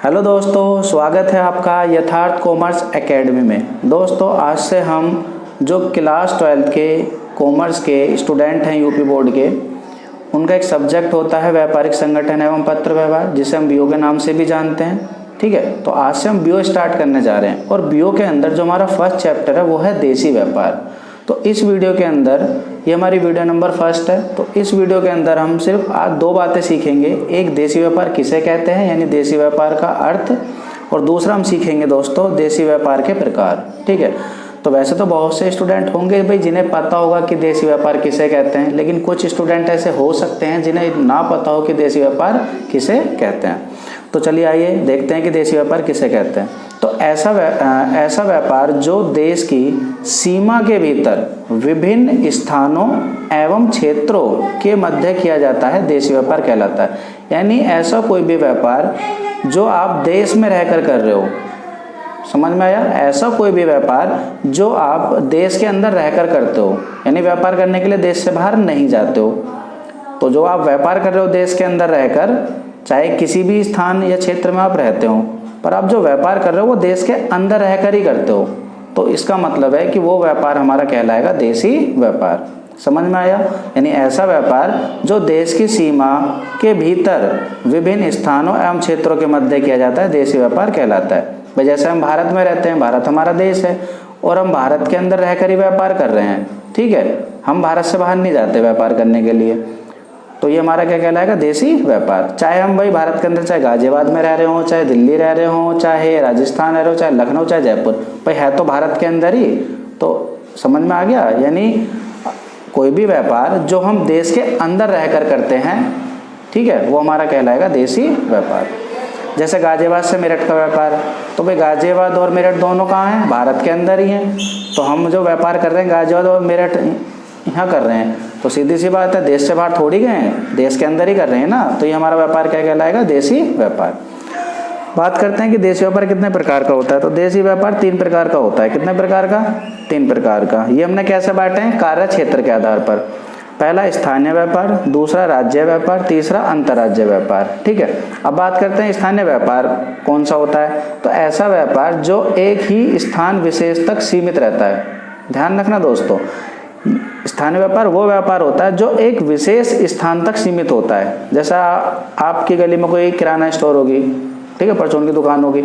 Hello दोस्तों, स्वागत है आपका यथार्थ कॉमर्स एकेडमी में। दोस्तों आज से हम जो क्लास 12 के कॉमर्स के स्टूडेंट हैं यूपी बोर्ड के, उनका एक सब्जेक्ट होता है व्यापारिक संगठन एवं पत्र व्यवहार, जिसे हम बीओ के नाम से भी जानते हैं। ठीक है, तो आज से हम बीओ स्टार्ट करने जा रहे हैं और बीओ के अंदर जो हमारा फर्स्ट चैप्टर है वो है देसी व्यापार। तो इस वीडियो के अंदर, ये हमारी वीडियो नंबर फर्स्ट है, तो इस वीडियो के अंदर हम सिर्फ आज दो बातें सीखेंगे। एक, देसी व्यापार किसे कहते हैं यानी देसी व्यापार का अर्थ, और दूसरा हम सीखेंगे दोस्तों देसी व्यापार के प्रकार। ठीक है, तो वैसे तो बहुत से स्टूडेंट होंगे भाई जिन्हें पता होगा कि देसी व्यापार किसे कहते हैं, लेकिन कुछ स्टूडेंट ऐसे हो सकते हैं जिन्हें ना पता हो कि देसी व्यापार किसे कहते हैं। तो चलिए आइए देखते हैं कि देसी व्यापार किसे कहते हैं। तो ऐसा व्यापार जो देश की सीमा के भीतर विभिन्न स्थानों एवं क्षेत्रों के मध्य किया जाता है, देशी व्यापार कहलाता है। यानी ऐसा कोई भी व्यापार जो आप देश में रहकर कर रहे हो, समझ में आया? ऐसा कोई भी व्यापार जो आप देश के अंदर रहकर करते हो, यानी व्यापार करने के लिए देश से बाहर नहीं जाते हो। तो जो आप व्यापार कर रहे हो देश के अंदर रहकर, चाहे किसी भी स्थान या क्षेत्र में आप रहते हो, पर आप जो व्यापार कर रहे हो वो देश के अंदर रहकर ही करते हो, तो इसका मतलब है कि वो व्यापार हमारा कहलाएगा देसी व्यापार। समझ में आया? यानी ऐसा व्यापार जो देश की सीमा के भीतर विभिन्न स्थानों एवं क्षेत्रों के मध्य किया जाता है, देसी व्यापार कहलाता है। भाई जैसे हम भारत में रहते हैं, भारत हमारा देश है और हम भारत के अंदर रहकर ही व्यापार कर रहे हैं। ठीक है, हम भारत से बाहर नहीं जाते व्यापार करने के लिए, तो ये हमारा क्या कहलाएगा? देसी व्यापार। चाहे हम भाई भारत के अंदर, चाहे गाजियाबाद में रह रहे हो, चाहे दिल्ली रह रहे हो, चाहे राजस्थान रह रहे हो, चाहे लखनऊ, चाहे जयपुर, भाई है तो भारत के अंदर ही। तो समझ में आ गया? यानी कोई भी व्यापार जो हम देश के अंदर रहकर करते हैं, ठीक है, वो हमारा कहलाएगा देसी व्यापार। जैसे गाजियाबाद से मेरठ का व्यापार, तो भाई गाजियाबाद और मेरठ दोनों कहाँ हैं? भारत के अंदर ही हैं। तो हम जो व्यापार कर रहे हैं गाजियाबाद और मेरठ यहाँ कर रहे हैं, तो सीधी सी बात है देश से बाहर थोड़ी गए हैं, देश के अंदर ही कर रहे हैं ना। तो ये हमारा व्यापार क्या कहलाएगा? देसी व्यापार। बात करते हैं कि देसी व्यापार कितने प्रकार का होता है। तो देसी व्यापार 3 प्रकार का होता है। कितने प्रकार का? 3 प्रकार का। ये हमने कैसे बांटे हैं? कार्य क्षेत्र के आधार पर। पहला स्थानीय व्यापार, दूसरा राज्य व्यापार, तीसरा अंतर्राज्य व्यापार। ठीक है, अब बात करते हैं स्थानीय व्यापार कौन सा होता है। तो ऐसा व्यापार जो एक ही स्थान विशेष तक सीमित रहता है। ध्यान रखना दोस्तों, स्थानीय व्यापार वो व्यापार होता है जो एक विशेष स्थान तक सीमित होता है। जैसा आपकी गली में कोई किराना स्टोर होगी, ठीक है, परचून की दुकान होगी,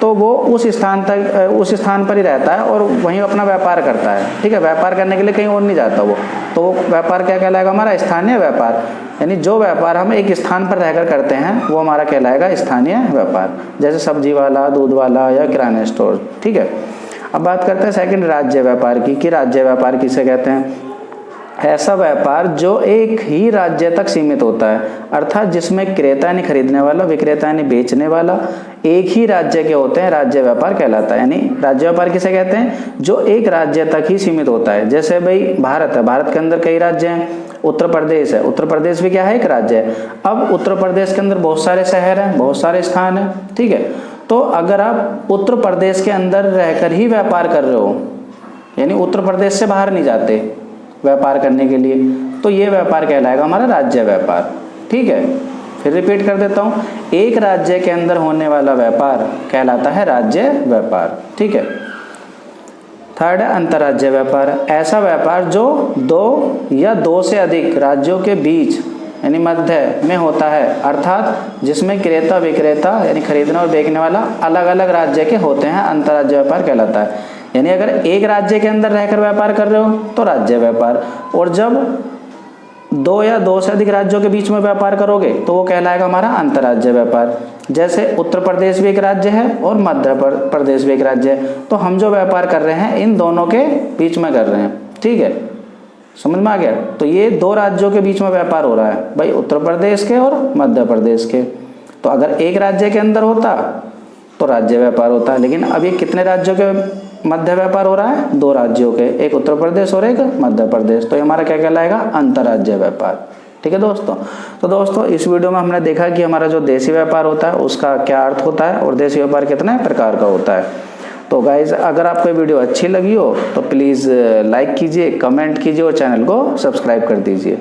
तो वो उस स्थान पर ही रहता है और वहीं अपना व्यापार करता है। ठीक है, व्यापार करने के लिए कहीं और नहीं जाता वो, तो वो व्यापार क्या कहलाएगा? हमारा स्थानीय व्यापार। यानी जो व्यापार हम एक स्थान पर रहकर करते हैं वो हमारा कहलाएगा स्थानीय व्यापार। जैसे सब्जी वाला, दूध वाला या किराना स्टोर। ठीक है, अब बात करते हैं सेकंड राज्य व्यापार की, कि राज्य व्यापार किसे कहते हैं। ऐसा व्यापार जो एक ही राज्य तक सीमित होता है, अर्थात जिसमें क्रेता यानी खरीदने वाला, विक्रेता यानी बेचने वाला एक ही राज्य के होते हैं, राज्य व्यापार कहलाता है। यानी राज्य व्यापार किसे कहते हैं? जो एक राज्य तक ही सीमित होता है। जैसे भाई भारत है, भारत के अंदर कई राज्य हैं। उत्तर प्रदेश है, उत्तर प्रदेश भी क्या है? एक राज्य है। अब उत्तर प्रदेश के अंदर बहुत सारे शहर हैं, बहुत सारे स्थान हैं। ठीक है, तो अगर आप उत्तर प्रदेश के अंदर रहकर ही व्यापार कर रहे हो, यानी उत्तर प्रदेश से बाहर नहीं जाते व्यापार करने के लिए, तो ये व्यापार कहलाएगा हमारा राज्य व्यापार। ठीक है, फिर रिपीट कर देता हूँ, एक राज्य के अंदर होने वाला व्यापार कहलाता है राज्य व्यापार। ठीक है, थर्ड है अंतर्राज्य व्यापार। ऐसा व्यापार जो 2 या 2 से अधिक राज्यों के बीच यानी मध्य में होता है, अर्थात जिसमें क्रेता विक्रेता यानी खरीदने और बेचने वाला अलग अलग राज्य के होते हैं, अंतर्राज्य व्यापार कहलाता है। यानी अगर एक राज्य के अंदर रहकर व्यापार कर रहे हो तो राज्य व्यापार, और जब 2 या 2 से अधिक राज्यों के बीच में व्यापार करोगे तो वो कहलाएगा हमारा अंतर्राज्य व्यापार। जैसे उत्तर प्रदेश भी एक राज्य है और मध्य प्रदेश भी एक राज्य है, तो हम जो व्यापार कर रहे हैं इन दोनों के बीच में कर रहे हैं। ठीक है, समझ में आ गया? तो ये 2 राज्यों के बीच में व्यापार हो रहा है भाई, उत्तर प्रदेश के और मध्य प्रदेश के। तो अगर एक राज्य के अंदर होता तो राज्य व्यापार होता है, लेकिन अब ये कितने राज्यों के मध्य व्यापार हो रहा है? 2 राज्यों के, एक उत्तर प्रदेश और एक मध्य प्रदेश, तो ये हमारा क्या कहलाएगा? अंतर्राज्य व्यापार। ठीक है दोस्तों, तो दोस्तों इस वीडियो में हमने देखा कि हमारा जो देसी व्यापार होता है उसका क्या अर्थ होता है और देसी व्यापार कितने प्रकार का होता है। तो गाइज अगर आपको ये वीडियो अच्छी लगी हो तो प्लीज़ लाइक कीजिए, कमेंट कीजिए और चैनल को सब्सक्राइब कर दीजिए।